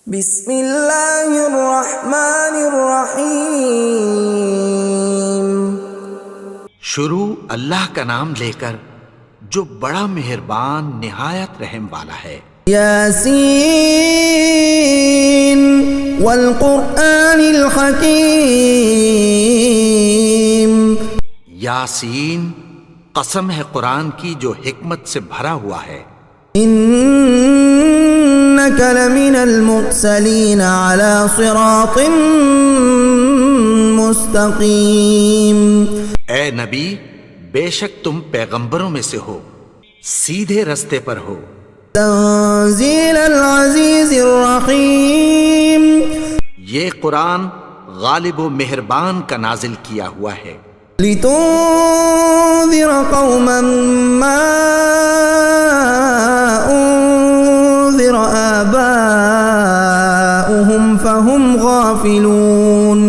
بسم اللہ الرحمن الرحیم۔ شروع اللہ کا نام لے کر جو بڑا مہربان نہایت رحم والا ہے۔ یاسین والقرآن الحکیم۔ یاسین، قسم ہے قرآن کی جو حکمت سے بھرا ہوا ہے۔ انک لمن المرسلین علی صراط مستقیم۔ اے نبی، بے شک تم پیغمبروں میں سے ہو، سیدھے رستے پر ہو۔ تنزیل العزیز الرحیم۔ یہ قرآن غالب و مہربان کا نازل کیا ہوا ہے۔ لتنذر قوما ما انذر آباؤهم فهم غافلون۔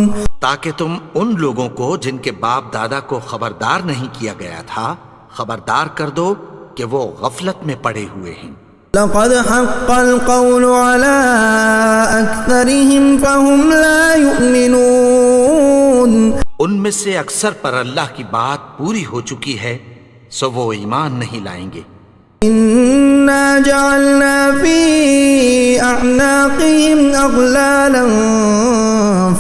تاکہ تم ان لوگوں کو جن کے باپ دادا کو خبردار نہیں کیا گیا تھا خبردار کر دو کہ وہ غفلت میں پڑے ہوئے ہیں۔ لقد حق القول على أكثرهم فهم لا يؤمنون۔ ان میں سے اکثر پر اللہ کی بات پوری ہو چکی ہے سو وہ ایمان نہیں لائیں گے۔ إنا جعلنا في أعناقهم أغلالا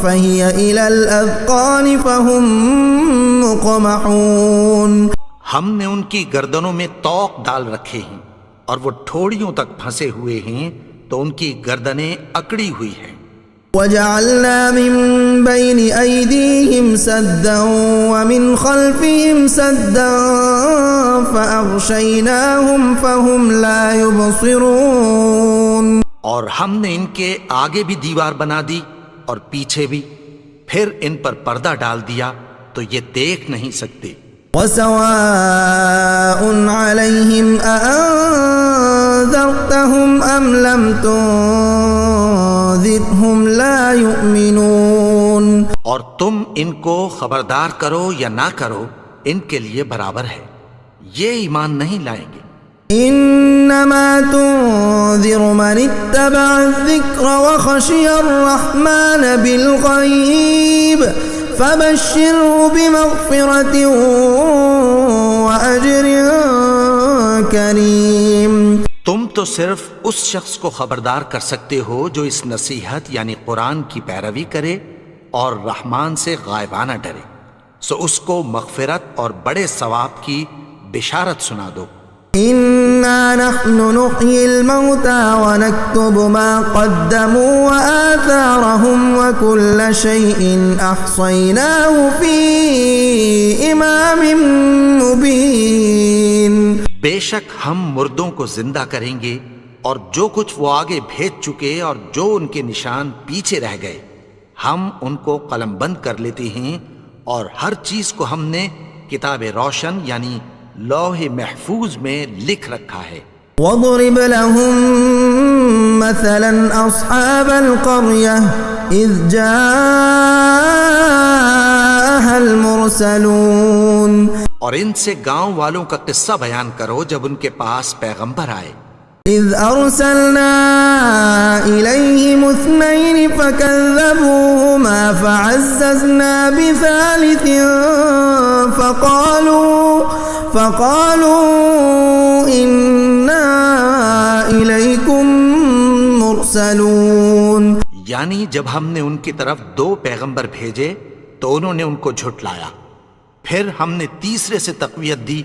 فهي إلى الأذقان فهم مقمحون۔ ہم نے ان کی گردنوں میں طوق ڈال رکھے ہیں اور وہ ٹھوڑیوں تک پھنسے ہوئے ہیں تو ان کی گردنیں اکڑی ہوئی ہیں۔ وجعلنا من بين أيديهم سدا ومن خلفهم سدا فأغشيناهم فهم لا يبصرون۔ اور ہم نے ان کے آگے بھی دیوار بنا دی اور پیچھے بھی، پھر ان پر پردہ ڈال دیا تو یہ دیکھ نہیں سکتے۔ وسواء عليهم أأنذرتهم أم لم تنذرهم لا يؤمنون۔ اور تم ان کو خبردار کرو یا نہ کرو ان کے لیے برابر ہے، یہ ایمان نہیں لائیں گے۔ انما تنذر من اتبع الذکر وخشی الرحمن بالغیب فبشره بمغفرة وأجر کریم۔ تم تو صرف اس شخص کو خبردار کر سکتے ہو جو اس نصیحت یعنی قرآن کی پیروی کرے اور رحمان سے غائبانہ ڈرے، سو اس کو مغفرت اور بڑے ثواب کی بشارت سنا دو۔ انا نحن نحيي الموتى ونكتب ما قدموا وآثارهم وكل شيء احصيناه في امام مبين۔ بے شک ہم مردوں کو زندہ کریں گے اور جو کچھ وہ آگے بھیج چکے اور جو ان کے نشان پیچھے رہ گئے ہم ان کو قلم بند کر لیتے ہیں، اور ہر چیز کو ہم نے کتاب روشن یعنی لوح محفوظ میں لکھ رکھا ہے۔ وَاضْرِبْ لَهُم مَّثَلًا أَصْحَابَ الْقَرْيَةِ إِذْ جَاءَهَا الْمُرْسَلُونَ۔ اور ان سے گاؤں والوں کا قصہ بیان کرو جب ان کے پاس پیغمبر آئے۔ إِذْ أَرْسَلْنَا إِلَيْهِمُ اثْنَيْنِ فَكَذَّبُوهُمَا فَعَزَّزْنَا بِثَالِثٍ فَقَالُوا إِنَّا إِلَيْكُمْ مُرْسَلُونَ۔ یعنی جب ہم نے ان کی طرف 2 پیغمبر بھیجے تو انہوں نے ان کو جھٹلایا، پھر ہم نے تیسرے سے تقویت دی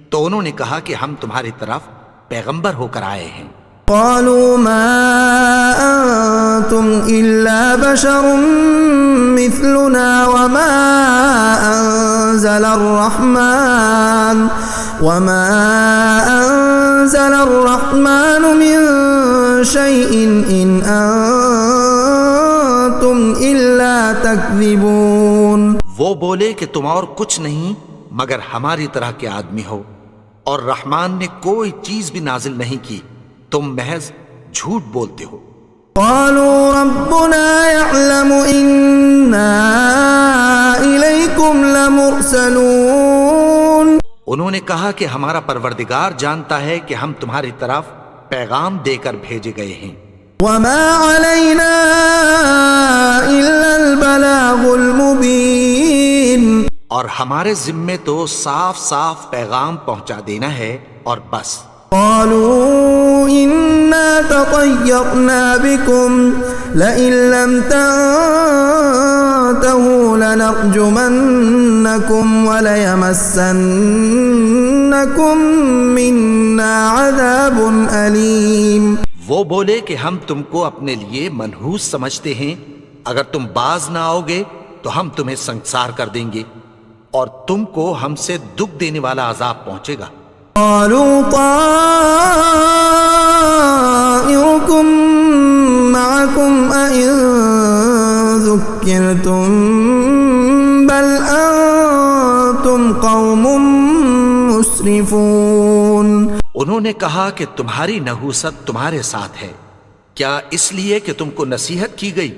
تو انہوں نے کہا کہ ہم تمہاری طرف پیغمبر ہو کر آئے ہیں۔ قالوا ما أنتم إلا بشر مثلنا وما أنزل الرحمن من شيء إن أنتم إلا تكذبون۔ وہ بولے کہ تم اور کچھ نہیں مگر ہماری طرح کے آدمی ہو، اور رحمان نے کوئی چیز بھی نازل نہیں کی، تم محض جھوٹ بولتے ہو۔ قالوا ربنا يعلم إنا إليكم لمرسلون۔ انہوں نے کہا کہ ہمارا پروردگار جانتا ہے کہ ہم تمہاری طرف پیغام دے کر بھیجے گئے ہیں۔ وما علينا ہمارے ذمے تو صاف صاف پیغام پہنچا دینا ہے اور بس. قالوا إنا تطيرنا بكم لئن لم تنتهوا لنرجمنكم وليمسنكم منا عذاب أليم. وہ بولے کہ ہم تم کو اپنے لیے منحوس سمجھتے ہیں، اگر تم باز نہ آؤ گے تو ہم تمہیں سنگسار کر دیں گے اور تم کو ہم سے دکھ دینے والا عذاب پہنچے گا. قالوا طائركم معكم أئن ذكرتم بل أنتم قوم مسرفون. انہوں نے کہا کہ تمہاری نحوست تمہارے ساتھ ہے، کیا اس لیے کہ تم کو نصیحت کی گئی؟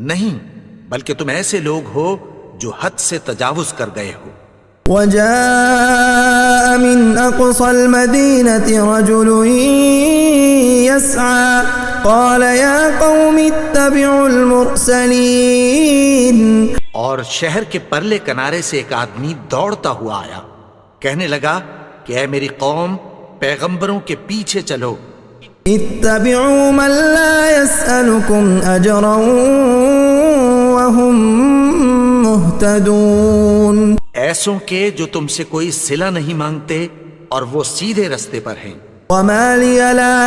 نہیں، بلکہ تم ایسے لوگ ہو جو حد سے تجاوز کر گئے ہو. وجاء من أقصى المدينة رجل يسعى قال يا قوم اتبعوا المرسلين. اور شہر کے پرلے کنارے سے ایک آدمی دوڑتا ہوا آیا، کہنے لگا کہ اے میری قوم، پیغمبروں کے پیچھے چلو. اتبعوا من لا يسألكم أجرا وهم مهتدون. ایسوں کے جو تم سے کوئی صلہ نہیں مانگتے اور وہ سیدھے رستے پر ہیں. وما لي لا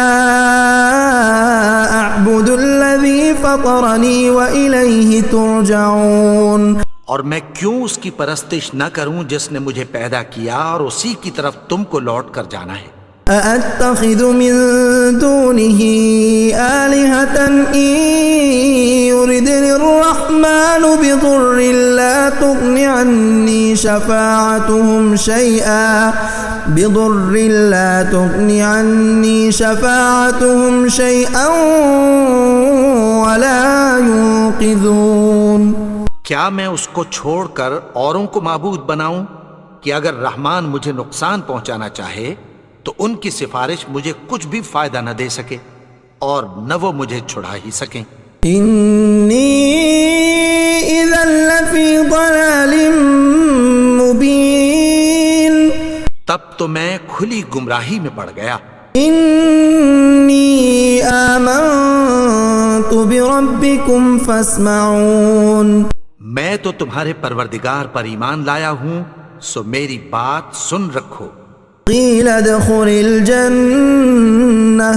أعبد الذي فطرني وإليه ترجعون. اور میں کیوں اس کی پرستش نہ کروں جس نے مجھے پیدا کیا اور اسی کی طرف تم کو لوٹ کر جانا ہے. أأتخذ من دونه آلهة إن يردني الرحمن بضر لا تغن عني شفاعتهم شيئا ولا ينقذون. کیا میں اس کو چھوڑ کر اوروں کو معبود بناؤں کہ اگر رحمان مجھے نقصان پہنچانا چاہے تو ان کی سفارش مجھے کچھ بھی فائدہ نہ دے سکے اور نہ وہ مجھے چھڑا ہی سکیں. انی اذا لفی ضلال مبین. تب تو میں کھلی گمراہی میں پڑ گیا. انی آمنت بربکم فاسمعون. میں تو تمہارے پروردگار پر ایمان لایا ہوں، سو میری بات سن رکھو. قیل ادخل الجنة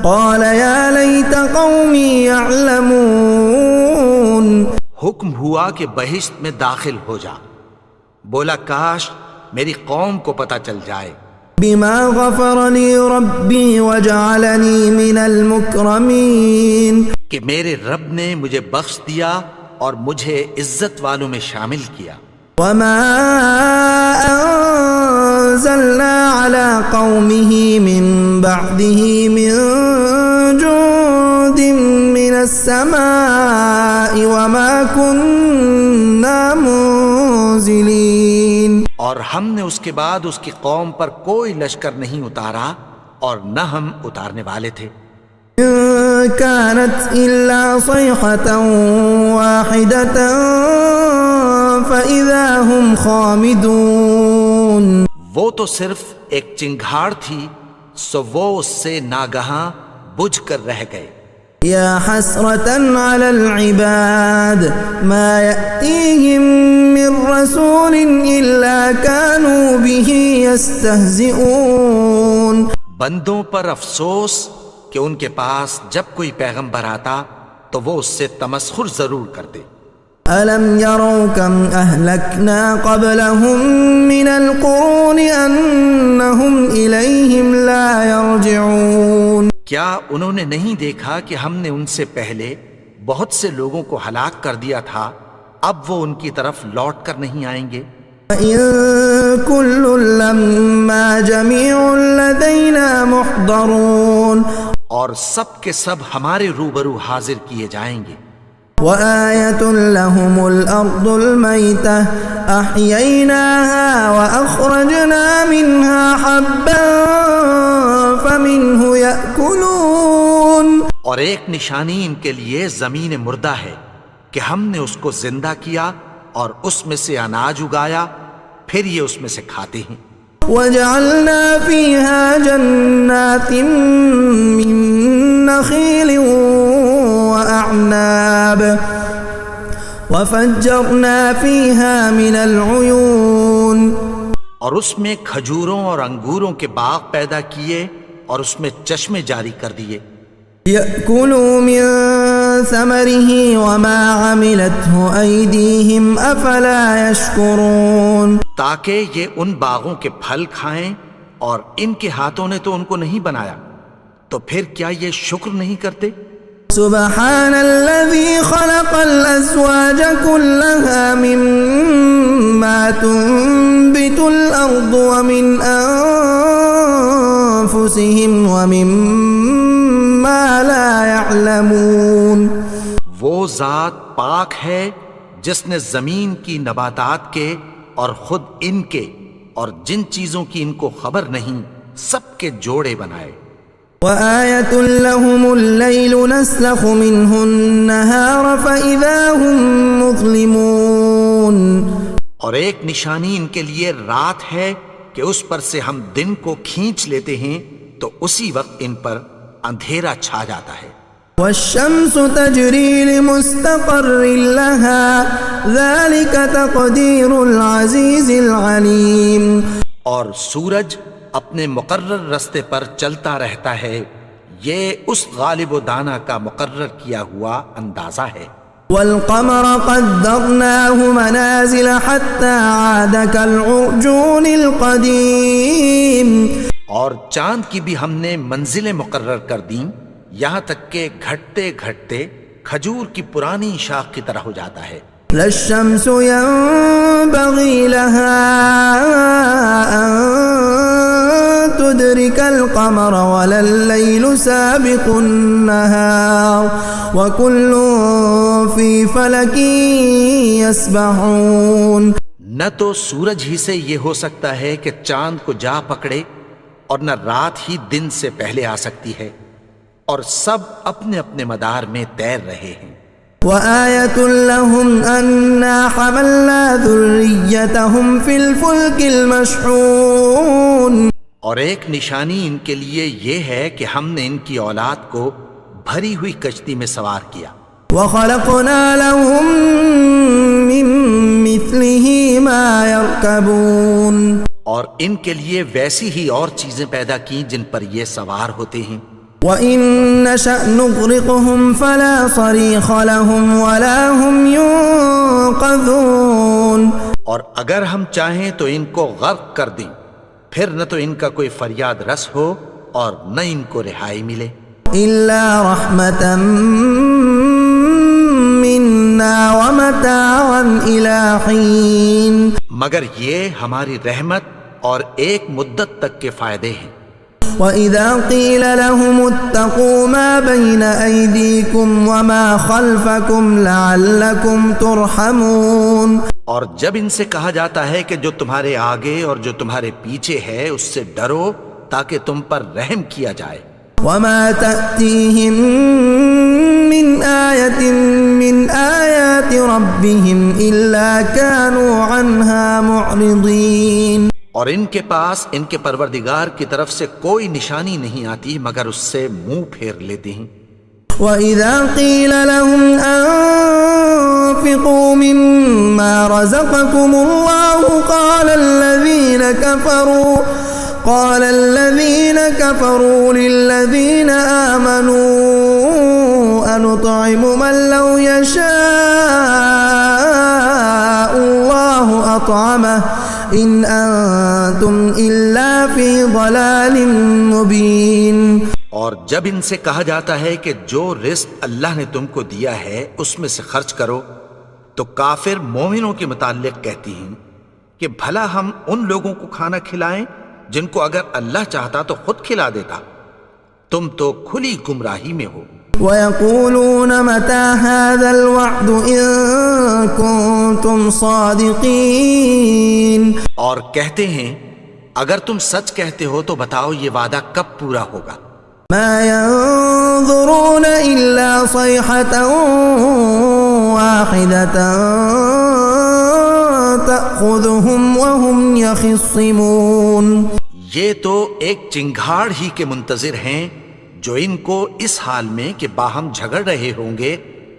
قال یا لیت قومی یعلمون. حکم ہوا کہ بہشت میں داخل ہو جا. بولا کاش میری قوم کو پتہ چل جائے. بما غفر لی ربی وجعلنی من المکرمین. کہ میرے رب نے مجھے بخش دیا اور مجھے عزت والوں میں شامل کیا. وما انزلنا على قومه من بعده من جند من السماء وما كنا منزلين. اور ہم نے اس کے بعد اس کی قوم پر کوئی لشکر نہیں اتارا اور نہ ہم اتارنے والے تھے. كانت إلا صيحة واحدة فإذا هم خامدون. وہ تو صرف ایک چنگھاڑ تھی، سو وہ اس سے ناگہاں بجھ کر رہ گئے. یا حسرة على العباد ما يأتيهم من رسول إلا كانوا به يستهزئون. بندوں پر افسوس کہ ان کے پاس جب کوئی پیغمبر آتا تو وہ اس سے تمسخر ضرور کرتے. أَلَمْ يَرَوْا كَمْ أَهْلَكْنَا قَبْلَهُمْ مِنَ الْقُرُونِ أَنَّهُمْ إِلَيْهِمْ لَا يَرْجِعُونَ. کیا انہوں نے نہیں دیکھا کہ ہم نے ان سے پہلے بہت سے لوگوں کو ہلاک کر دیا تھا، اب وہ ان کی طرف لوٹ کر نہیں آئیں گے. وَإِن كُلٌّ لَّمَّا جَمِيعٌ لَّدَيْنَا مُحْضَرُونَ. اور سب کے سب ہمارے روبرو حاضر کیے جائیں گے. وآية لهم الأرض الميتة أحييناها وأخرجنا منها حبا فمنه يأكلون. اور ایک نشانی ان کے لیے زمین مردہ ہے کہ ہم نے اس کو زندہ کیا اور اس میں سے اناج اگایا، پھر یہ اس میں سے کھاتے ہیں۔ وجعلنا فيها جنات من نخيل وأعناب وفجرنا فيها من العيون، اور اس میں کھجوروں اور انگوروں کے باغ پیدا کیے اور اس میں چشمے جاری کر دیے۔ يأكلوا من ثمره وما عملته أيديهم أفلا يشكرون، تاکہ یہ ان باغوں کے پھل کھائیں، اور ان کے ہاتھوں نے تو ان کو نہیں بنایا، تو پھر کیا یہ شکر نہیں کرتے؟ سبحان الذي خلق الأزواج كلها مما تنبت الأرض ومن أنفسهم ومما لا يعلمون، وہ ذات پاک ہے جس نے زمین کی نباتات کے اور خود ان کے اور جن چیزوں کی ان کو خبر نہیں سب کے جوڑے بنائے۔ وآية لهم الليل نسلخ منه النهار فإذا هم مظلمون، اور ایک نشانی ان کے لیے رات ہے کہ اس پر سے ہم دن کو کھینچ لیتے ہیں تو اسی وقت ان پر اندھیرا چھا جاتا ہے۔ والشمس تجري لمستقر لها ذلك تقدير العزيز العليم، اور سورج اپنے مقرر رستے پر چلتا رہتا ہے، یہ اس غالب و دانا کا مقرر کیا ہوا اندازہ ہے۔ والقمر قدرناه منازل حتى عاد كالعرجون القديم، اور چاند کی بھی ہم نے منزلیں مقرر کر دیں، یہاں تک کہ گھٹتے گھٹتے کھجور کی پرانی شاخ کی طرح ہو جاتا ہے۔ لا الشمس ينبغي لها أن تدرك القمر ولا الليل سابق النهار وكل في فلك يسبحون، نہ تو سورج ہی سے یہ ہو سکتا ہے کہ چاند کو جا پکڑے، اور نہ رات ہی دن سے پہلے آ سکتی ہے، اور سب اپنے اپنے مدار میں تیر رہے ہیں۔ وآية لهم أنا حملنا ذريتهم في الفلك المشحون، اور ایک نشانی ان کے لیے یہ ہے کہ ہم نے ان کی اولاد کو بھری ہوئی کشتی میں سوار کیا۔ وخلقنا لهم من مثله ما يركبون، اور ان کے لیے ویسی ہی اور چیزیں پیدا کی جن پر یہ سوار ہوتے ہیں۔ وَإِن نَّشَأْ نُغْرِقْهُمْ فَلَا صَرِيخَ لَهُمْ وَلَا هُمْ يُنقَذُونَ، اور اگر ہم چاہیں تو ان کو غرق کر دیں، پھر نہ تو ان کا کوئی فریاد رس ہو اور نہ ان کو رہائی ملے۔ إِلَّا رَحْمَةً مِّنَّا وَمَتَاعًا إِلَىٰ حِينٍ، مگر یہ ہماری رحمت اور ایک مدت تک کے فائدے ہیں۔ وَإِذَا قِيلَ لَهُمُ اتَّقُوا مَا بَيْنَ أَيْدِيكُمْ وَمَا خَلْفَكُمْ لَعَلَّكُمْ تُرْحَمُونَ، اور جب ان سے کہا جاتا ہے کہ جو تمہارے آگے اور جو تمہارے پیچھے ہے اس سے ڈرو تاکہ تم پر رحم کیا جائے۔ وَمَا تَأْتِيهِم مِّنْ آيَةٍ مِّنْ آيَاتِ رَبِّهِمْ إِلَّا كَانُوا عَنْهَا مُعْرِضِينَ، اور ان کے پاس ان کے پروردگار کی طرف سے کوئی نشانی نہیں آتی مگر اس سے منہ پھیر لیتے ہیں۔ وَإِذَا قِيلَ لَهُمْ أَنفِقُوا مِمَّا رَزَقَكُمُ اللَّهُ قَالَ الَّذِينَ كَفَرُوا لِلَّذِينَ آمَنُوا أَنُطْعِمُ مَن لَّوْ يَشَاءُ اللَّهُ أَطْعَمَهُ إِنْ أَنتُمْ إِلَّا فِي ضَلَالٍ مُّبِينٍ، اور جب ان سے کہا جاتا ہے کہ جو رزق اللہ نے تم کو دیا ہے اس میں سے خرچ کرو، تو کافر مومنوں کے متعلق کہتی ہیں کہ بھلا ہم ان لوگوں کو کھانا کھلائیں جن کو اگر اللہ چاہتا تو خود کھلا دیتا، تم تو کھلی گمراہی میں ہو۔ وَيَقُولُونَ مَتَىٰ هَٰذَا الْوَعْدُ إِن كُنتُمْ صَادِقِينَ، اور کہتے ہیں اگر تم سچ کہتے ہو تو بتاؤ یہ وعدہ کب پورا ہوگا۔ مَا يَنظُرُونَ إِلَّا صَيْحَةً وَاحِدَةً تأخذهم وهم يخصمون. یہ تو ایک چنگھاڑ ہی کے منتظر ہیں جو ان کو اس حال میں کہ باہم جھگڑ رہے ہوں گے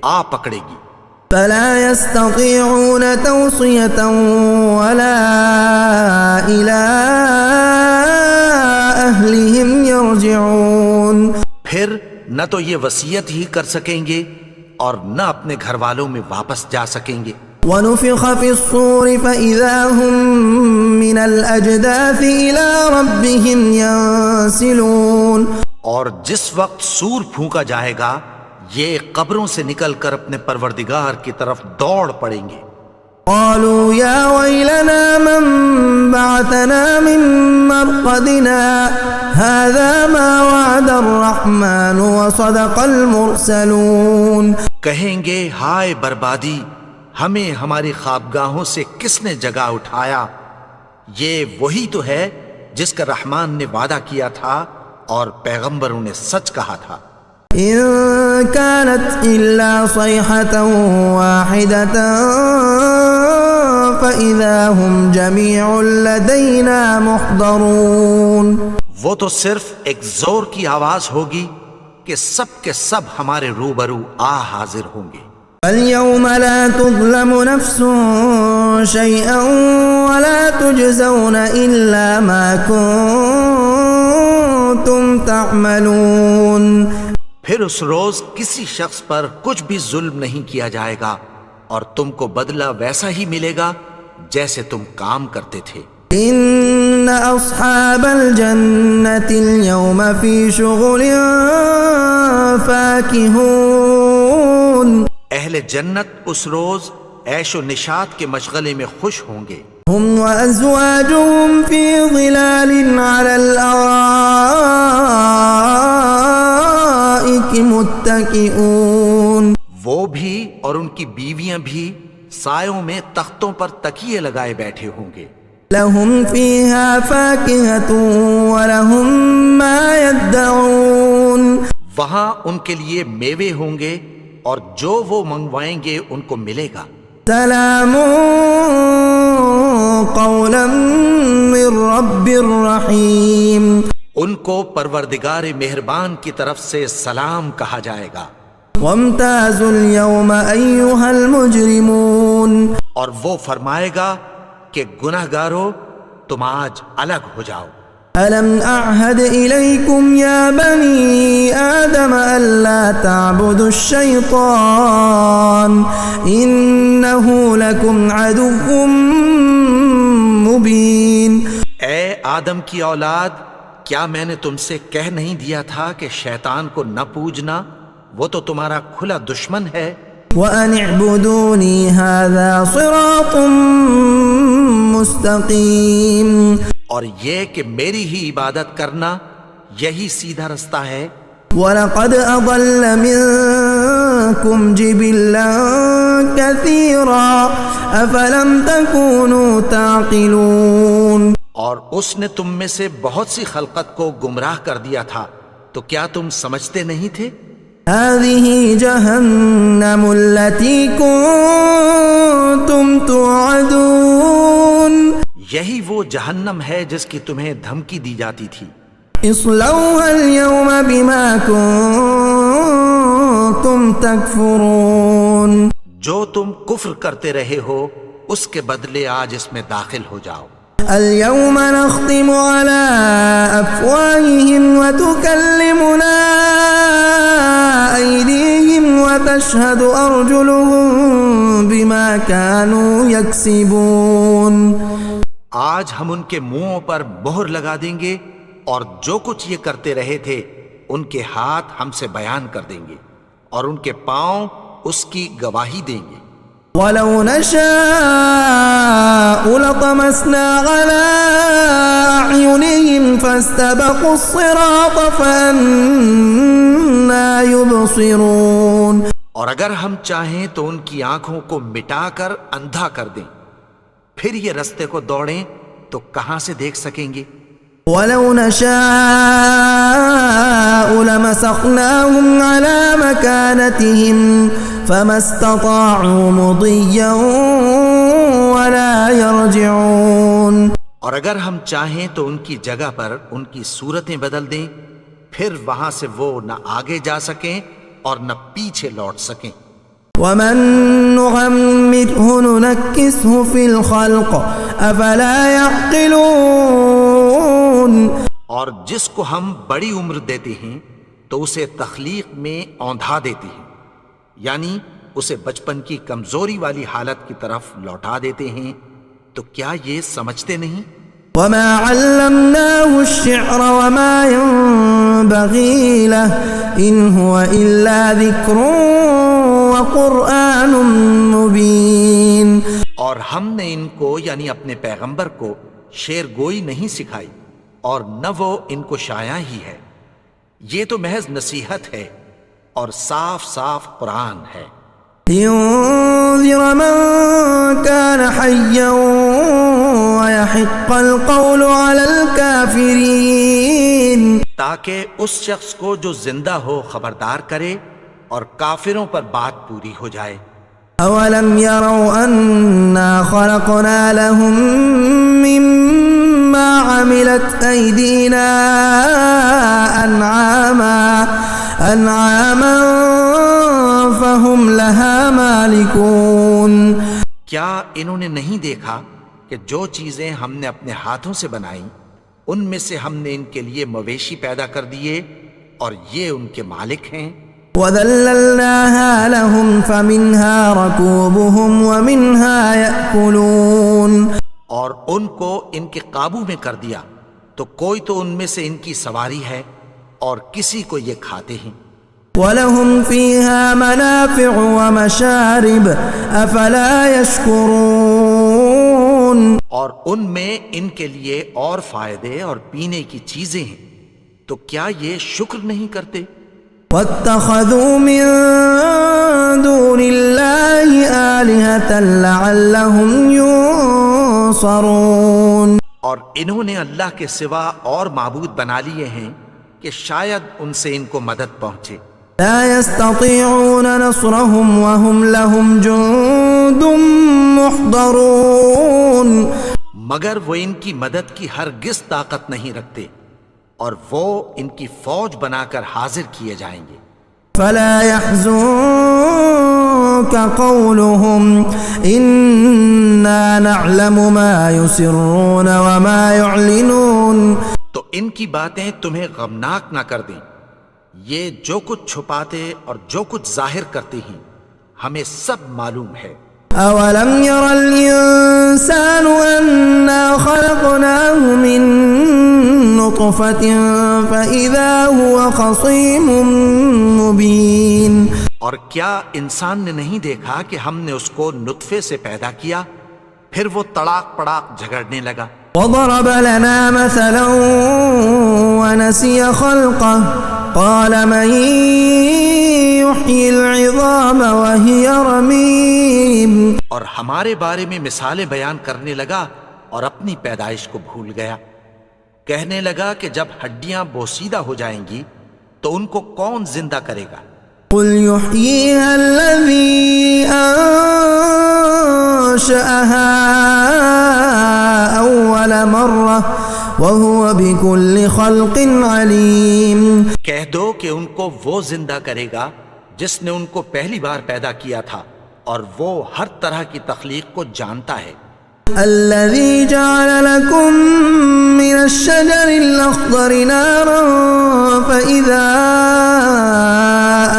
آ پکڑے گی. فلا يستطيعون توصية ولا إلى أهلهم يرجعون. پھر نہ تو یہ وصیت ہی کر سکیں گے اور نہ اپنے گھر والوں میں واپس جا سکیں گے. ونفخ في الصور فإذا هم من الأجداث إلى ربهم ينسلون. اور جس وقت سور پھونکا جائے گا یہ قبروں سے نکل کر اپنے پروردگار کی طرف دوڑ پڑیں گے. قالوا يا ويلنا من بعثنا من مرقدنا هذا ما وعد الرحمن وصدق المرسلون. کہیں گے ہائے بربادی، ہمیں ہماری خوابگاہوں سے کس نے جگا اٹھایا؟ یہ وہی تو ہے جس کا رحمان نے وعدہ کیا تھا اور پیغمبروں نے سچ کہا تھا. إن كانت إلا صيحة واحدة فإذا هم جميع لدينا محضرون. وہ تو صرف ایک زور کی آواز ہوگی کہ سب کے سب ہمارے روبرو حاضر ہوں گے. فاليوم لا تظلم نفس شيئا ولا تجزون إلا ما كنتم تعملون. پھر اس روز کسی شخص پر کچھ بھی ظلم نہیں کیا جائے گا اور تم کو بدلہ ویسا ہی ملے گا جیسے تم کام کرتے تھے. ان اصحاب الجنة اليوم في شغل فاكهون. اہل جنت اس روز عیش و نشاط کے مشغلے میں خوش ہوں گے. هم وازواجهم في ظلال على الارائك متكئون. وہ بھی اور ان کی بیویاں بھی سایوں میں تختوں پر تکیے لگائے بیٹھے ہوں گے. لهم فيها فاكهة ولهم ما يدعون. وہاں ان کے لیے میوے ہوں گے اور جو وہ منگوائیں گے ان کو ملے گا. سلام قولا من رب الرحیم. ان کو پروردگار مہربان کی طرف سے سلام کہا جائے گا. وامتازوا اليوم ایها المجرمون. اور وہ فرمائے گا کہ گنہگارو تم آج الگ ہو جاؤ. ألم أعهد إليكم يا بني آدم ألا تعبدوا الشيطان إنه لكم عدو مبين. اے آدم کی اولاد، کیا میں نے تم سے کہہ نہیں دیا تھا کہ شیطان کو نہ پوجنا؟ وہ تو تمہارا کھلا دشمن ہے. وأن اعبدوني هذا صراط مستقيم. اور یہ کہ میری ہی عبادت کرنا یہی سیدھا رستہ ہے. وَلَقَدْ أَضَلَّ مِنكُمْ جِبِلًّا كَثِيرًا أَفَلَمْ تَكُونُوا تَعْقِلُونَ. اور اس نے تم میں سے بہت سی خلقت کو گمراہ کر دیا تھا، تو کیا تم سمجھتے نہیں تھے؟ هَذِهِ جَهَنَّمُ الَّتِي كُنتُمْ تُوعَدُونَ. یہی وہ جہنم ہے جس کی تمہیں دھمکی دی جاتی تھی. اصلوها اليوم بما كنتم تكفرون. جو تم کفر کرتے رہے ہو اس کے بدلے آج اس میں داخل ہو جاؤ. اليوم نختم على أفواههم وتكلمنا أيديهم وتشهد أرجلهم بما كانوا يكسبون. آج ہم ان کے منہوں پر مہر لگا دیں گے اور جو کچھ یہ کرتے رہے تھے ان کے ہاتھ ہم سے بیان کر دیں گے اور ان کے پاؤں اس کی گواہی دیں گے. وَلَوْ نَشَاءُ لَطَمَسْنَا عَلَىٰ أَعْيُنِهِمْ فَاسْتَبَقُوا الصِّرَاطَ فَأَنَّىٰ يُبْصِرُونَ. اور اگر ہم چاہیں تو ان کی آنکھوں کو مٹا کر اندھا کر دیں، پھر یہ رستے کو دوڑیں تو کہاں سے دیکھ سکیں گے. وَلَوْ نَشَاءُ لَمَسَخْنَاهُمْ عَلَىٰ مَكَانَتِهِمْ فَمَا اسْتَطَاعُوا مُضِيًّا ولا يرجعون. اور اگر ہم چاہیں تو ان کی جگہ پر ان کی صورتیں بدل دیں، پھر وہاں سے وہ نہ آگے جا سکیں اور نہ پیچھے لوٹ سکیں. ومن نعمره ننكسه في الخلق افلا يعقلون. اور جس کو ہم بڑی عمر دیتے ہیں تو اسے تخلیق میں اوندھا دیتے ہیں، یعنی اسے بچپن کی کمزوری والی حالت کی طرف لوٹا دیتے ہیں. تو کیا یہ سمجھتے نہیں؟ وما علمناه الشعر وما ينبغي له ان هو الا ذكر وقرآن مبين. اور ہم نے ان کو یعنی اپنے پیغمبر کو شعر گوئی نہیں سکھائی اور نہ وہ ان کو شایا ہی ہے، یہ تو محض نصیحت ہے اور صاف صاف قرآن ہے. لينذر من كان حيا ويحق القول على الكافرين. تاکہ اس شخص کو جو زندہ ہو خبردار کرے اور کافروں پر بات پوری ہو جائے. اولم يروا انا خلقنا لهم مما عملت ايدينا انعاما فهم لها مالكون. کیا انہوں نے نہیں دیکھا کہ جو چیزیں ہم نے اپنے ہاتھوں سے بنائیں ان میں سے ہم نے ان کے لیے مویشی پیدا کر دیے اور یہ ان کے مالک ہیں. وَذَلَّلْنَاهَا لَهُمْ فَمِنْهَا رَكُوبُهُمْ وَمِنْهَا يَأْكُلُونَ. اور ان کو ان کے قابو میں کر دیا تو کوئی تو ان میں سے ان کی سواری ہے اور کسی کو یہ کھاتے ہیں. وَلَهُمْ فِيهَا مَنَافِعُ وَمَشَارِبُ أَفَلَا يَشْكُرُونَ. اور ان میں ان کے لیے اور فائدے اور پینے کی چیزیں ہیں، تو کیا یہ شکر نہیں کرتے؟ وَاتَّخَذُوا مِن دُونِ اللَّهِ آلِهَةً لَعَلَّهُمْ يُنصَرُونَ. اور انہوں نے اللہ کے سوا اور معبود بنا لیے ہیں کہ شاید ان سے ان کو مدد پہنچے. لا يستطيعون نصرهم وهم لهم جند محضرون. مگر وہ ان کی مدد کی ہرگز طاقت نہیں رکھتے اور وہ ان کی فوج بنا کر حاضر کیے جائیں گے. فلا يحزنك قولهم إنا نعلم ما يسرون وما يعلنون. تو ان کی باتیں تمہیں غمناک نہ کر دیں، یہ جو کچھ چھپاتے اور جو کچھ ظاہر کرتے ہیں ہمیں سب معلوم ہے. أولم ير الإنسان أنا خلقناه من نطفة فإذا هو خصيم مبين. اور کیا انسان نے نہیں دیکھا کہ ہم نے اس کو نطفے سے پیدا کیا پھر وہ تڑاک پڑاک جھگڑنے لگا. وضرب لنا مثلا ونسي خلقه قال من يحيي العظام وهي رميم. اور ہمارے بارے میں مثالیں بیان کرنے لگا اور اپنی پیدائش کو بھول گیا. کہنے لگا کہ جب ہڈیاں بوسیدہ ہو جائیں گی تو ان کو کون زندہ کرے گا؟ قل يحييها الذي أنشأها أول مرة وهو بكل خلق عليم. کہہ دو کہ ان کو وہ زندہ کرے گا جس نے ان کو پہلی بار پیدا کیا تھا اور وہ ہر طرح کی تخلیق کو جانتا ہے. الذي جعل لكم من الشجر الأخضر نارا فإذا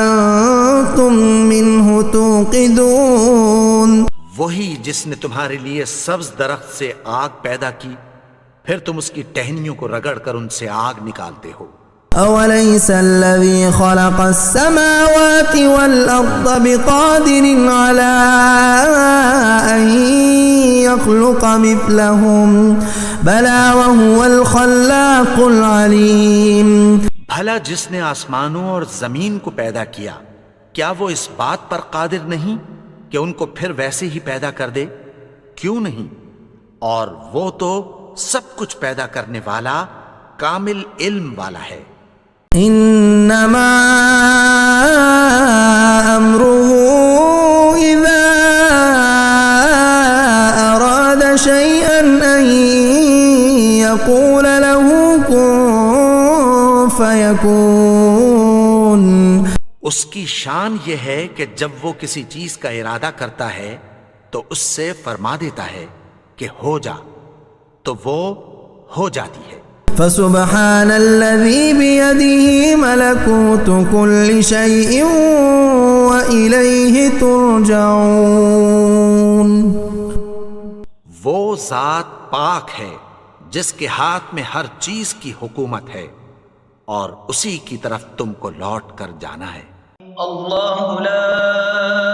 أنتم منه توقدون. وہی جس نے تمہارے لیے سبز درخت سے آگ پیدا کی پھر تم اس کی ٹہنیوں کو رگڑ کر ان سے آگ نکالتے ہو. أوليس الذي خلق السماوات والأرض بقادر على أن يخلق مثلهم بلى وهو الخلاق العليم. بھلا جس نے آسمانوں اور زمین کو پیدا کیا کیا وہ اس بات پر قادر نہیں کہ ان کو پھر ویسے ہی پیدا کر دے؟ کیوں نہیں؟ اور وہ تو سب کچھ پیدا کرنے والا کامل علم والا ہے. انما امره اذا اراد اس کی شان یہ ہے کہ جب وہ کسی چیز کا ارادہ کرتا ہے تو اس سے فرما دیتا ہے کہ ہو جا، تو وہ ہو جاتی ہے۔ فسبحان الذي بيده ملكوت كل شيء وإليه ترجعون۔ وہ ذات پاک ہے جس کے ہاتھ میں ہر چیز کی حکومت ہے اور اسی کی طرف تم کو لوٹ کر جانا ہے۔ اللہ لا